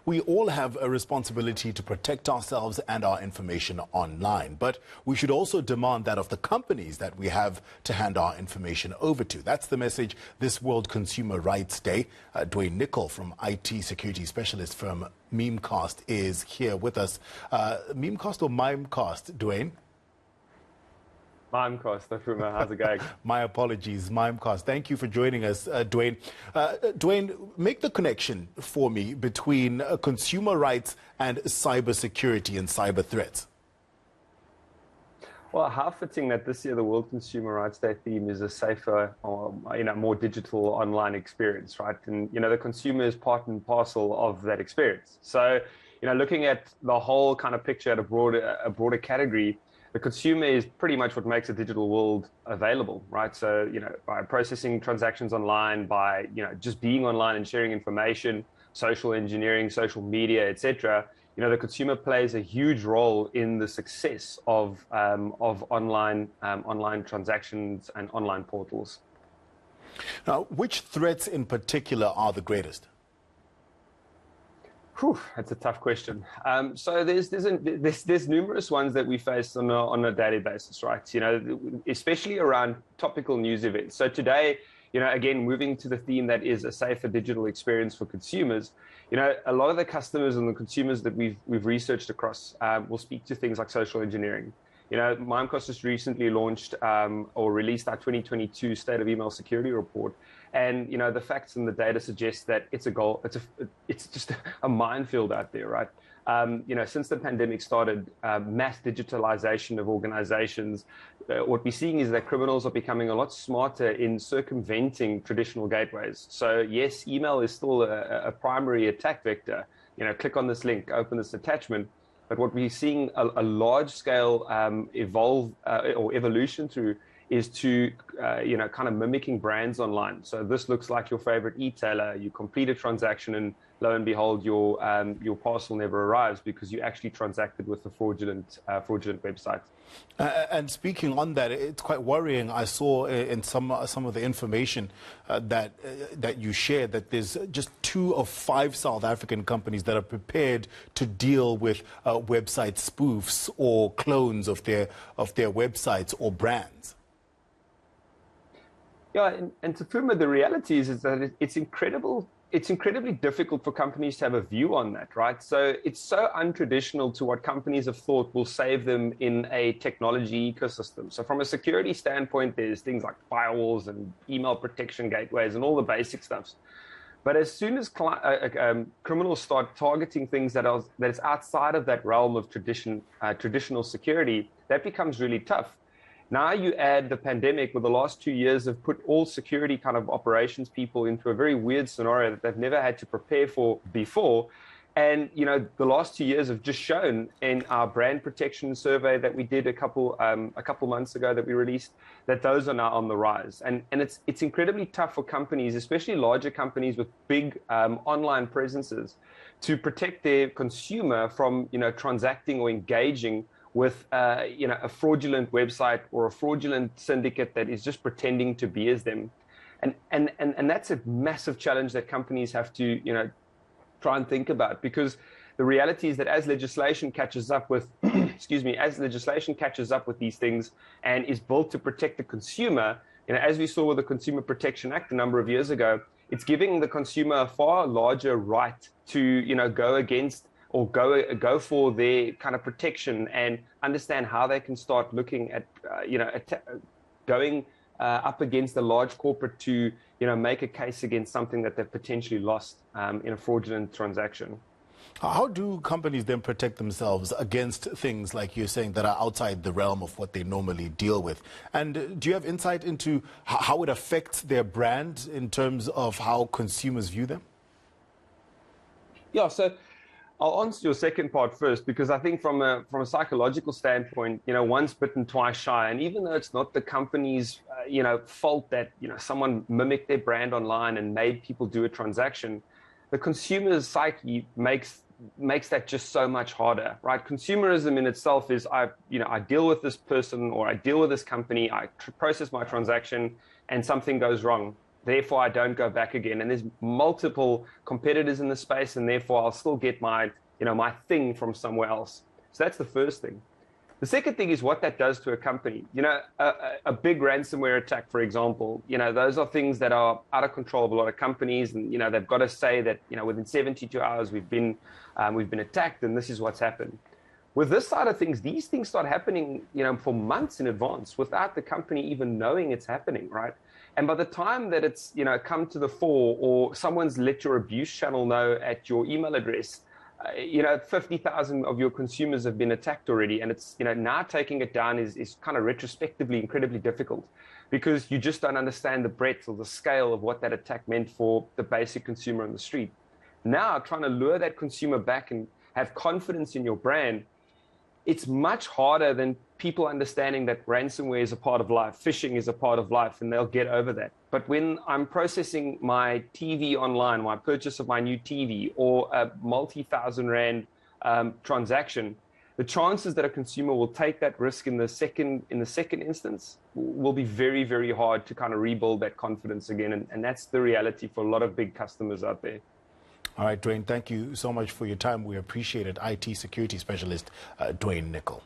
we all have a responsibility to protect ourselves and our information online, but we should also demand that of the companies that we have to hand our information over to. That's the message this World Consumer Rights Day. Duane Nicol from IT security specialist firm Memecast is here with us. Memecast or Mimecast, Duane? Mimecast, Tapfuma, how's it going? My apologies, Mimecast. Thank you for joining us, Duane. Duane, make the connection for me between consumer rights and cybersecurity and cyber threats. Well, how fitting that this year the World Consumer Rights Day theme is a safer, or more digital online experience, right? And the consumer is part and parcel of that experience. So, looking at the whole kind of picture at a broader category, the consumer is pretty much what makes a digital world available, right? So, by processing transactions online, by, just being online and sharing information, social engineering, social media, etc., the consumer plays a huge role in the success of online transactions and online portals. Now, which threats in particular are the greatest? Whew, that's a tough question. So there's numerous ones that we face on a daily basis, right? Especially around topical news events. So today, again, moving to the theme that is a safer digital experience for consumers, a lot of the customers and the consumers that we've researched across will speak to things like social engineering. Mimecast just recently launched or released our 2022 State of Email Security Report. And, the facts and the data suggest that it's just a minefield out there, right? Since the pandemic started, mass digitalization of organizations, what we're seeing is that criminals are becoming a lot smarter in circumventing traditional gateways. So yes, email is still a primary attack vector. Click on this link, open this attachment. But what we're seeing a large scale evolution through is to, kind of mimicking brands online. So this looks like your favorite e-tailer. You complete a transaction and lo and behold, your parcel never arrives because you actually transacted with a fraudulent website. And speaking on that, it's quite worrying. I saw in some of the information that you shared that there's just 2 of 5 South African companies that are prepared to deal with website spoofs or clones of their websites or brands. Yeah, and Tapfuma, the reality is that it's incredibly difficult for companies to have a view on that, right? So it's so untraditional to what companies have thought will save them in a technology ecosystem. So from a security standpoint, there's things like firewalls and email protection gateways and all the basic stuff. But as soon as criminals start targeting things that is outside of that realm of traditional security, that becomes really tough. Now you add the pandemic, where the last 2 years have put all security kind of operations people into a very weird scenario that they've never had to prepare for before. And, the last 2 years have just shown in our brand protection survey that we did a couple months ago that we released, that those are now on the rise. And it's incredibly tough for companies, especially larger companies with big online presences, to protect their consumer from, transacting or engaging with a fraudulent website or a fraudulent syndicate that is just pretending to be as them. And that's a massive challenge that companies have to, try and think about, because the reality is that as legislation catches up with, as legislation catches up with these things and is built to protect the consumer, as we saw with the Consumer Protection Act a number of years ago, it's giving the consumer a far larger right to, go against or go for their kind of protection and understand how they can start looking at, going up against a large corporate to, make a case against something that they've potentially lost in a fraudulent transaction. How do companies then protect themselves against things like you're saying that are outside the realm of what they normally deal with? And do you have insight into how it affects their brand in terms of how consumers view them? Yeah, so I'll answer your second part first, because I think from a psychological standpoint, once bitten, twice shy. And even though it's not the company's, fault that, someone mimicked their brand online and made people do a transaction, the consumer's psyche makes that just so much harder, right? Consumerism in itself is, I deal with this person or I deal with this company, I process my transaction and something goes wrong. therefore I don't go back again. And there's multiple competitors in the space, and therefore I'll still get my, my thing from somewhere else. So that's the first thing. The second thing is what that does to a company. A big ransomware attack, for example, those are things that are out of control of a lot of companies, and they've got to say that within 72 hours we've been attacked, and this is what's happened. With this side of things, these things start happening, for months in advance without the company even knowing it's happening, right? And by the time that it's come to the fore, or someone's let your abuse channel know at your email address, 50,000 of your consumers have been attacked already, and it's now taking it down is kind of retrospectively incredibly difficult, because you just don't understand the breadth or the scale of what that attack meant for the basic consumer on the street. Now, trying to lure that consumer back and have confidence in your brand, it's much harder than people understanding that ransomware is a part of life, phishing is a part of life, and they'll get over that. But when I'm processing my TV online, my purchase of my new TV, or a multi-thousand rand transaction, the chances that a consumer will take that risk in the second instance will be very, very hard to kind of rebuild that confidence again. And that's the reality for a lot of big customers out there. All right, Duane, thank you so much for your time. We appreciate it. IT security specialist Duane Nicol.